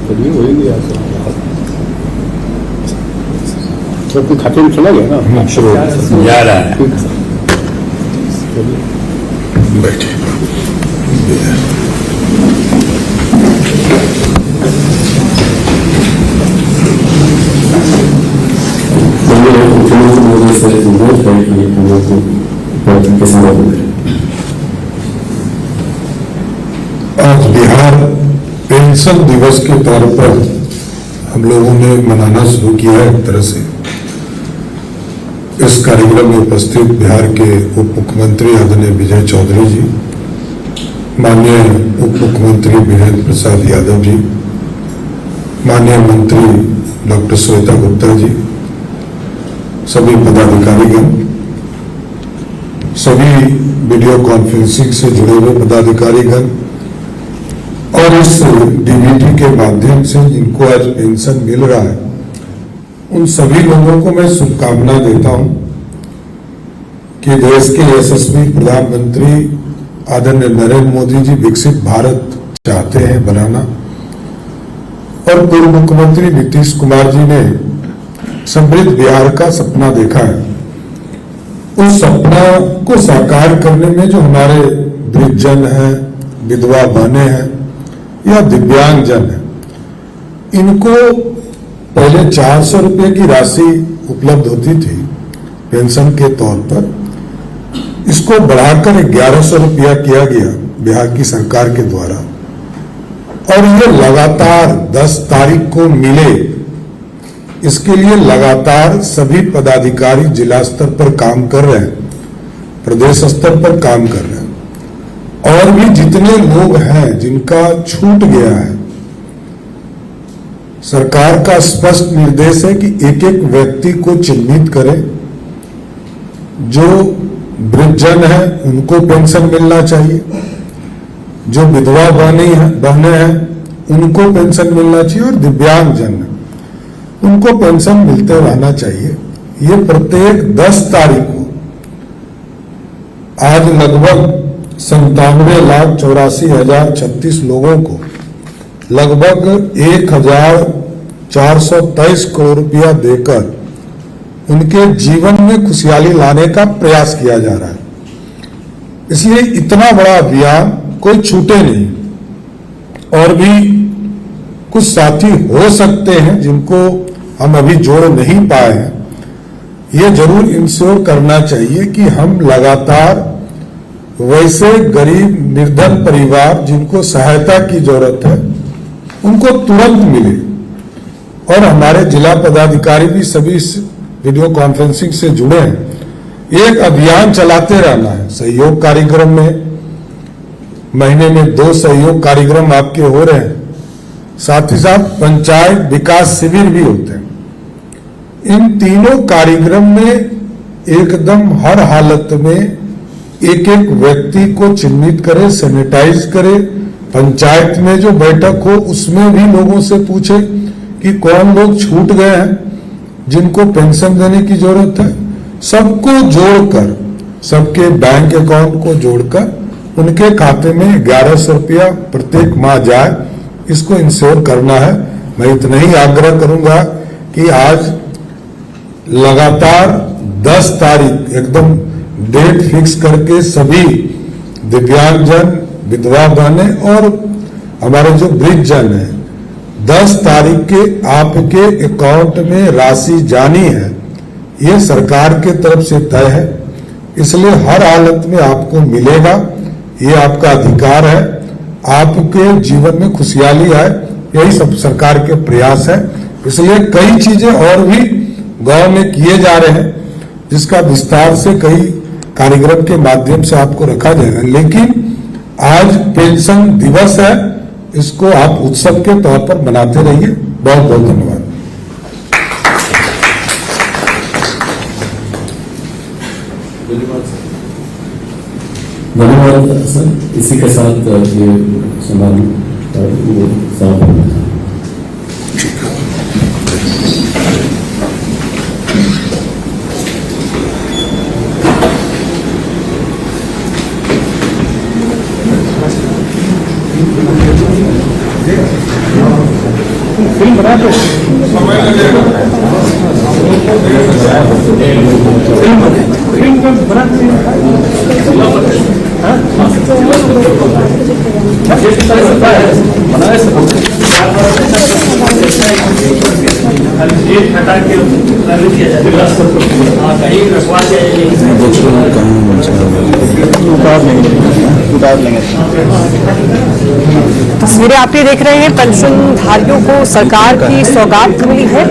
तभी होएंगे यहाँ से। तो आपके खाते में चला गया ना? शुरू जा रहा है। ठीक है सर, बैठे मुख्यमंत्री महोदय से अनुरोध है कि हम लोग को कैसे मदद करें। आज बिहार पेंशन दिवस के तौर पर हम लोगों ने मनाना शुरू किया है। एक तरह से इस कार्यक्रम में उपस्थित बिहार के उप मुख्यमंत्री आदरणीय विजय चौधरी जी, माननीय उप मुख्यमंत्री वीरेंद्र प्रसाद यादव जी, माननीय मंत्री डॉक्टर श्वेता गुप्ता जी, सभी पदाधिकारीगण, सभी वीडियो कॉन्फ्रेंसिंग से जुड़े हुए पदाधिकारीगण और इस डीबीटी के माध्यम से जिनको आज पेंशन मिल रहा है, उन सभी लोगों को मैं शुभकामना देता हूं कि देश के यशस्वी प्रधानमंत्री आदरणीय नरेंद्र मोदी जी विकसित भारत चाहते हैं बनाना, और पूर्व मुख्यमंत्री नीतीश कुमार जी ने समृद्ध बिहार का सपना देखा है। उस सपना को साकार करने में जो हमारे वृद्धजन हैं, विधवा बहनें हैं या दिव्यांगजन हैं, इनको पहले 400 रुपये की राशि उपलब्ध होती थी पेंशन के तौर पर, इसको बढ़ाकर 1100 रुपया किया गया बिहार की सरकार के द्वारा, और ये लगातार 10 तारीख को मिले, इसके लिए लगातार सभी पदाधिकारी जिला स्तर पर काम कर रहे हैं, प्रदेश स्तर पर काम कर रहे हैं, और भी जितने लोग हैं जिनका छूट गया है, सरकार का स्पष्ट निर्देश है कि एक एक व्यक्ति को चिन्हित करें। जो वृद्धजन है उनको पेंशन मिलना चाहिए, जो विधवा बहनें हैं उनको पेंशन मिलना चाहिए, और दिव्यांगजन उनको पेंशन मिलते रहना चाहिए। ये प्रत्येक 10 तारीख को आज लगभग 97,84,036 लोगों को लगभग 1,423 करोड़ रुपया देकर उनके जीवन में खुशहाली लाने का प्रयास किया जा रहा है। इसलिए इतना बड़ा अभियान कोई छूटे नहीं, और भी कुछ साथी हो सकते हैं जिनको हम अभी जोड़ नहीं पाए हैं। ये जरूर इंश्योर करना चाहिए कि हम लगातार वैसे गरीब निर्धन परिवार जिनको सहायता की जरूरत है उनको तुरंत मिले, और हमारे जिला पदाधिकारी भी सभी वीडियो कॉन्फ्रेंसिंग से जुड़े हैं। एक अभियान चलाते रहना है। सहयोग कार्यक्रम में महीने में 2 सहयोग कार्यक्रम आपके हो रहे हैं, साथ ही साथ पंचायत विकास शिविर भी होते हैं। इन तीनों कार्यक्रम में एकदम हर हालत में एक एक व्यक्ति को चिन्हित करे, सैनिटाइज करे, पंचायत में जो बैठक हो उसमें भी लोगों से पूछे कि कौन लोग छूट गए हैं जिनको पेंशन देने की जरूरत है। सबको जोड़कर, सबके बैंक अकाउंट को जोड़कर उनके खाते में 1100 रुपया प्रत्येक माह जाए, इसको इंश्योर करना है। मैं इतना ही आग्रह करूंगा कि आज लगातार 10 तारीख एकदम डेट फिक्स करके सभी दिव्यांगजन, विधवा बहनें और हमारे जो वृद्धजन हैं, 10 तारीख के आपके अकाउंट में राशि जानी है, ये सरकार के तरफ से तय है। इसलिए हर हालत में आपको मिलेगा, ये आपका अधिकार है। आपके जीवन में खुशहाली आए, यही सब सरकार के प्रयास है। इसलिए कई चीजें और भी गांव में किए जा रहे हैं, जिसका विस्तार से कई कार्यक्रम के माध्यम से आपको रखा जाएगा। लेकिन आज पेंशन दिवस है, इसको आप उत्सव के तौर पर मनाते रहिए। बहुत बहुत धन्यवाद। धन्यवाद सर। इसी के साथ ये समारोह तस्वीरें आप ये देख रहे हैं, पेंशनधारियों को सरकार की सौगात मिली है।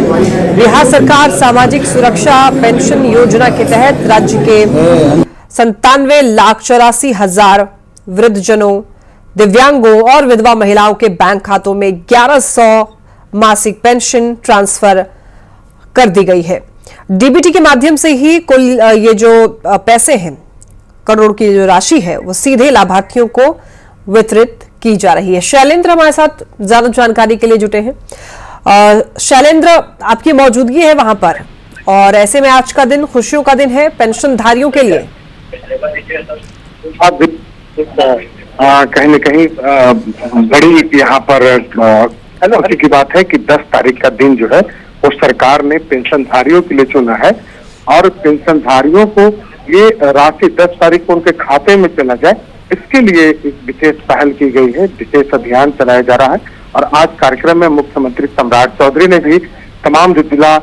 बिहार सरकार सामाजिक सुरक्षा पेंशन योजना के तहत राज्य के 97,84,000 वृद्धजनों, दिव्यांगों और विधवा महिलाओं के बैंक खातों में 1100 मासिक पेंशन ट्रांसफर कर दी गई है। डीबीटी के माध्यम से ही कुल ये जो पैसे हैं, करोड़ की जो राशि है, वो सीधे लाभार्थियों को वितरित की जा रही है। शैलेंद्र हमारे साथ ज्यादा जानकारी के लिए जुटे हैं। शैलेंद्र, आपकी मौजूदगी है वहां पर, और ऐसे में आज का दिन खुशियों का दिन है पेंशनधारियों के लिए। कहीं न कहीं बड़ी यहाँ पर खुशी की बात है कि 10 तारीख का दिन जो है वो सरकार ने पेंशनधारियों के लिए चुना है, और पेंशनधारियों को ये राशि 10 तारीख को उनके खाते में चला जाए, इसके लिए एक विशेष पहल की गई है, विशेष अभियान चलाया जा रहा है। और आज कार्यक्रम में मुख्यमंत्री सम्राट चौधरी ने भी तमाम जो जिला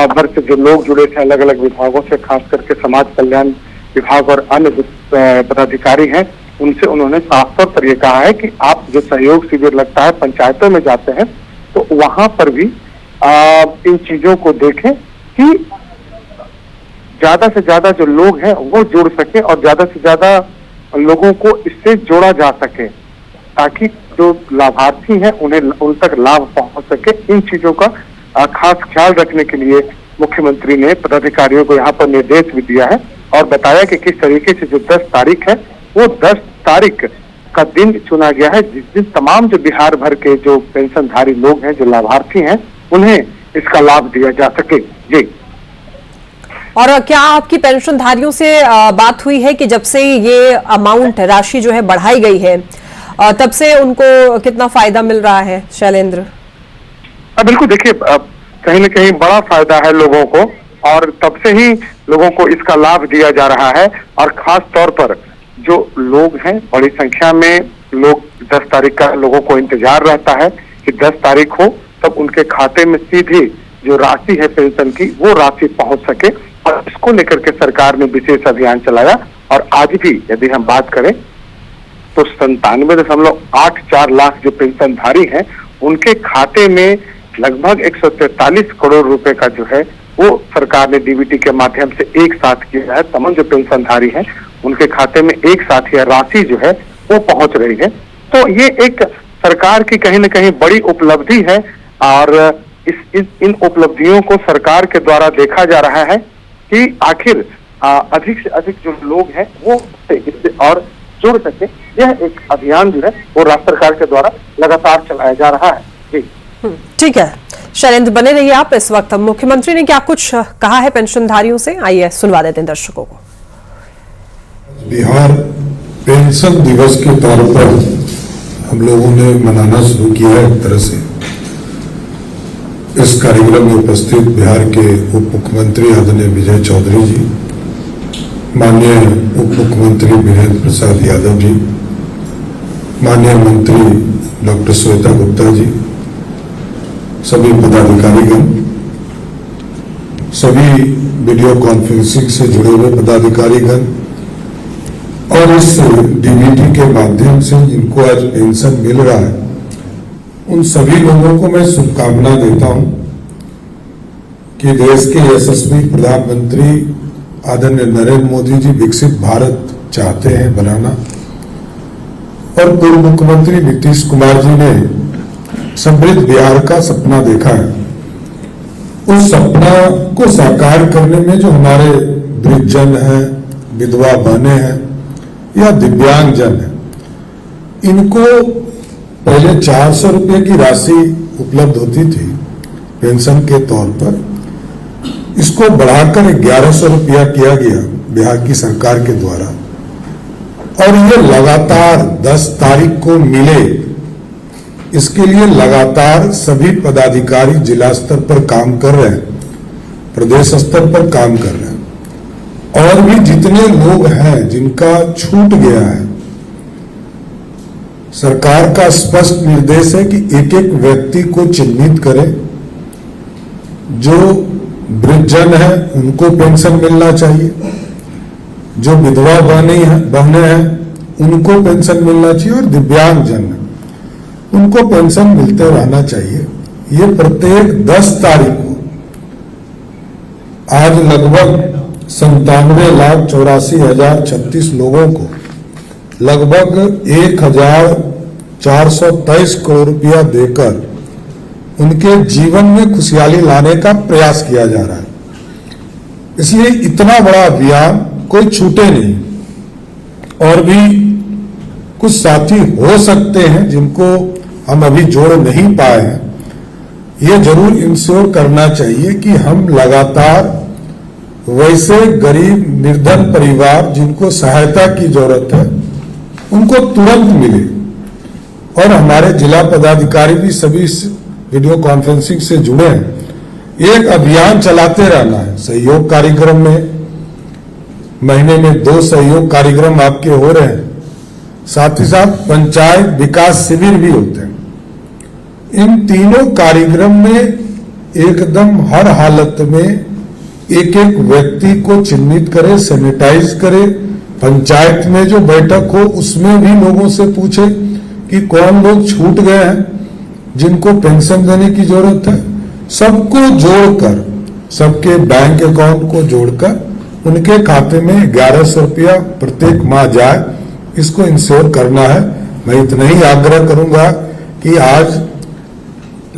भर से जो लोग जुड़े थे अलग अलग विभागों से, खास करके समाज कल्याण विभाग और अन्य पदाधिकारी हैं, उनसे उन्होंने साफ तौर पर यह कहा है कि आप जो सहयोग शिविर लगता है पंचायतों में जाते हैं, तो वहां पर भी इन चीजों को देखें कि ज्यादा से ज्यादा जो लोग हैं वो जुड़ सके और ज्यादा से ज्यादा लोगों को इससे जोड़ा जा सके, ताकि जो लाभार्थी हैं उन्हें उन तक लाभ पहुंच सके। इन चीजों का खास ख्याल रखने के लिए मुख्यमंत्री ने पदाधिकारियों को यहाँ पर निर्देश भी दिया है और बताया कि किस तरीके से जो 10 तारीख है वो 10 तारीख का दिन चुना गया है, जिस दिन तमाम जो बिहार भर के जो पेंशनधारी लोग हैं, जो लाभार्थी हैं, उन्हें इसका लाभ दिया जा सके। जी। और क्या आपकी पेंशनधारियों से बात हुई है कि जब से ये अमाउंट राशि जो है बढ़ाई गई है, तब से उनको कितना फायदा मिल रहा है शैलेंद्र? बिल्कुल, देखिए कहीं न कहीं बड़ा फायदा है लोगों को, और तब से ही लोगों को इसका लाभ दिया जा रहा है। और खास तौर पर जो लोग हैं, बड़ी संख्या में लोग 10 तारीख का लोगों को इंतजार रहता है कि 10 तारीख हो तब उनके खाते में सीधी जो राशि है पेंशन की वो राशि पहुंच सके, और इसको लेकर के सरकार ने विशेष अभियान चलाया। और आज भी यदि हम बात करें तो 97.84 लाख जो पेंशनधारी हैं उनके खाते में लगभग 143 करोड़ रुपए का जो है वो सरकार ने डीबीटी के माध्यम से एक साथ किया है। तमाम जो पेंशनधारी हैं उनके खाते में एक साथ यह राशि जो है वो पहुंच रही है। तो ये एक सरकार की कहीं न कहीं बड़ी उपलब्धि है, और इन उपलब्धियों को सरकार के द्वारा देखा जा रहा है कि आखिर अधिक से अधिक जो लोग हैं वो इससे और जुड़ सके। यह एक अभियान जो है वो राज्य सरकार के द्वारा लगातार चलाया जा रहा है। जी ठीक है शैलेंद्र, बने रहिए आप। इस वक्त मुख्यमंत्री ने क्या कुछ कहा है पेंशनधारियों से, आइए सुनवा देते हैं दर्शकों को। बिहार पेंशन दिवस के तौर पर हम लोगों ने मनाना शुरू किया है। एक तरह से इस कार्यक्रम में उपस्थित बिहार के उप मुख्यमंत्री आदरणीय विजय चौधरी जी, माननीय उप मुख्यमंत्री वीरेंद्र प्रसाद यादव जी, माननीय मंत्री डॉक्टर श्वेता गुप्ता जी, सभी पदाधिकारीगण, सभी वीडियो कॉन्फ्रेंसिंग से जुड़े हुए पदाधिकारीगण, और इस डीबीटी के माध्यम से जिनको आज पेंशन मिल रहा है, उन सभी लोगों को मैं शुभकामना देता हूं कि देश के यशस्वी प्रधानमंत्री आदरणीय नरेंद्र मोदी जी विकसित भारत चाहते हैं बनाना, और पूर्व मुख्यमंत्री नीतीश कुमार जी ने समृद्ध बिहार का सपना देखा है। उस सपना को साकार करने में जो हमारे वृद्धजन हैं, विधवा बहनें हैं या दिव्यांग जन है, इनको पहले 400 रुपए की राशि उपलब्ध होती थी पेंशन के तौर पर, इसको बढ़ाकर 1100 रुपया किया गया बिहार की सरकार के द्वारा, और ये लगातार 10 तारीख को मिले इसके लिए लगातार सभी पदाधिकारी जिला स्तर पर काम कर रहे हैं, प्रदेश स्तर पर काम कर रहे हैं। और भी जितने लोग हैं जिनका छूट गया है, सरकार का स्पष्ट निर्देश है कि एक एक व्यक्ति को चिन्हित करें। जो वृद्धजन है उनको पेंशन मिलना चाहिए, जो विधवा बहनें हैं उनको पेंशन मिलना चाहिए, और दिव्यांगजन उनको पेंशन मिलते रहना चाहिए। ये प्रत्येक 10 तारीख को आज लगभग 97,84,036 लोगों को लगभग 1,423 करोड़ रुपया देकर उनके जीवन में खुशहाली लाने का प्रयास किया जा रहा है। इसलिए इतना बड़ा अभियान कोई छूटे नहीं। और भी कुछ साथी हो सकते हैं जिनको हम अभी जोड़ नहीं पाए हैं, ये जरूर इंश्योर करना चाहिए कि हम लगातार वैसे गरीब निर्धन परिवार जिनको सहायता की जरूरत है उनको तुरंत मिले। और हमारे जिला पदाधिकारी भी सभी वीडियो कॉन्फ्रेंसिंग से जुड़े हैं। एक अभियान चलाते रहना है। सहयोग कार्यक्रम में महीने में 2 सहयोग कार्यक्रम आपके हो रहे हैं, साथ ही साथ पंचायत विकास शिविर भी होते हैं। इन तीनों कार्यक्रम में एकदम हर हालत में एक एक व्यक्ति को चिन्हित करे, सैनिटाइज करे। पंचायत में जो बैठक हो उसमें भी लोगों से पूछे कि कौन लोग छूट गए हैं, जिनको पेंशन देने की जरूरत है। सबको जोड़कर, सबके बैंक अकाउंट को जोड़कर उनके खाते में 1100 रुपया प्रत्येक माह जाए, इसको इंश्योर करना है। मैं इतना ही आग्रह करूंगा कि आज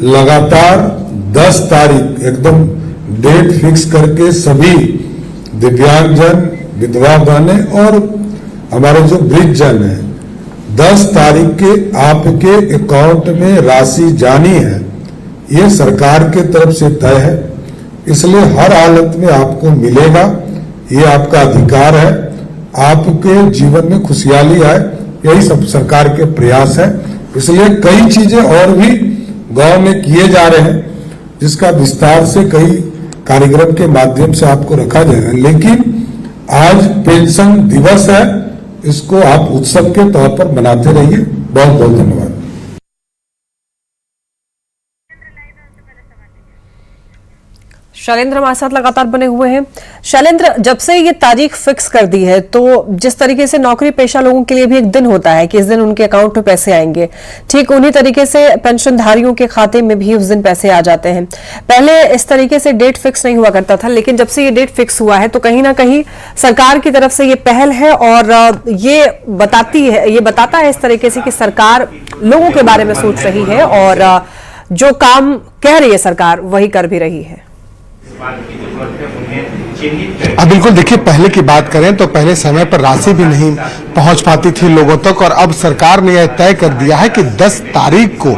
लगातार 10 तारीख एकदम डेट फिक्स करके सभी दिव्यांगजन, विधवा बहनें और हमारे जो वृद्धजन है 10 तारीख के आपके अकाउंट में राशि जानी है। ये सरकार के तरफ से तय है, इसलिए हर हालत में आपको मिलेगा। ये आपका अधिकार है। आपके जीवन में खुशहाली आए, यही सब सरकार के प्रयास है। इसलिए कई चीजें और भी गांव में किए जा रहे हैं, जिसका विस्तार से कई कार्यक्रम के माध्यम से आपको रखा जाएगा। लेकिन आज पेंशन दिवस है, इसको आप उत्सव के तौर पर मनाते रहिए। बहुत बहुत धन्यवाद। शैलेंद्र हमारे साथ लगातार बने हुए हैं। शैलेंद्र, जब से ये तारीख फिक्स कर दी है तो जिस तरीके से नौकरी पेशा लोगों के लिए भी एक दिन होता है कि इस दिन उनके अकाउंट में पैसे आएंगे, ठीक उन्हीं तरीके से पेंशनधारियों के खाते में भी उस दिन पैसे आ जाते हैं। पहले इस तरीके से डेट फिक्स नहीं हुआ करता था, लेकिन जब से ये डेट फिक्स हुआ है तो कहीं ना कहीं सरकार की तरफ से ये पहल है और ये बताता है इस तरीके से कि सरकार लोगों के बारे में सोच रही है और जो काम कह रही है सरकार वही कर भी रही है। अब बिल्कुल देखिए, पहले की बात करें तो पहले समय पर राशि भी नहीं पहुंच पाती थी लोगों तक, और अब सरकार ने यह तय कर दिया है कि 10 तारीख को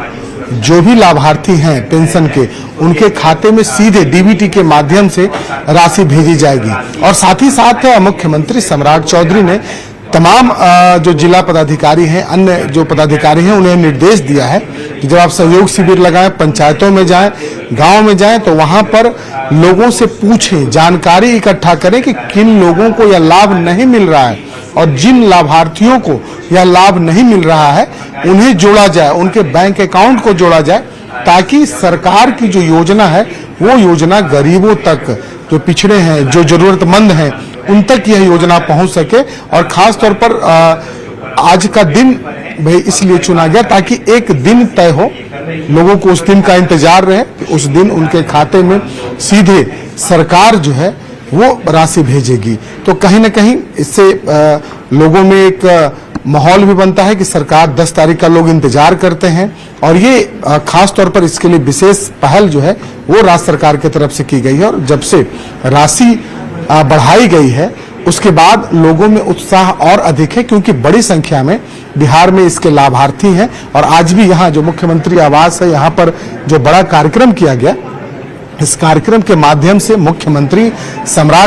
जो भी लाभार्थी हैं पेंशन के, उनके खाते में सीधे डीबीटी के माध्यम से राशि भेजी जाएगी। और साथ ही साथ मुख्यमंत्री सम्राट चौधरी ने तमाम जो जिला पदाधिकारी हैं, अन्य जो पदाधिकारी हैं, उन्हें निर्देश दिया है कि जब आप सहयोग शिविर लगाएं, पंचायतों में जाएं, गांव में जाएं, तो वहां पर लोगों से पूछें, जानकारी इकट्ठा करें कि किन लोगों को यह लाभ नहीं मिल रहा है, और जिन लाभार्थियों को यह लाभ नहीं मिल रहा है उन्हें जोड़ा जाए, उनके बैंक अकाउंट को जोड़ा जाए, ताकि सरकार की जो योजना है वो योजना गरीबों तक, जो पिछड़े हैं, जो जरूरतमंद हैं, उन तक यह योजना पहुंच सके। और खास तौर पर आज का दिन भाई इसलिए चुना गया ताकि एक दिन तय हो, लोगों को उस दिन का इंतजार रहे कि उस दिन उनके खाते में सीधे सरकार जो है वो राशि भेजेगी। तो कहीं ना कहीं इससे लोगों में एक माहौल भी बनता है कि सरकार 10 तारीख का लोग इंतजार करते हैं, और ये खास तौर पर इसके लिए विशेष पहल जो है वो राज्य सरकार की तरफ से की गई है। और जब से राशि बढ़ाई गई है उसके बाद लोगों में उत्साह और अधिक है, क्योंकि बड़ी संख्या में बिहार में इसके लाभार्थी हैं। और आज भी यहाँ जो मुख्यमंत्री आवास है, यहाँ पर जो बड़ा कार्यक्रम किया गया, इस कार्यक्रम के माध्यम से मुख्यमंत्री सम्राट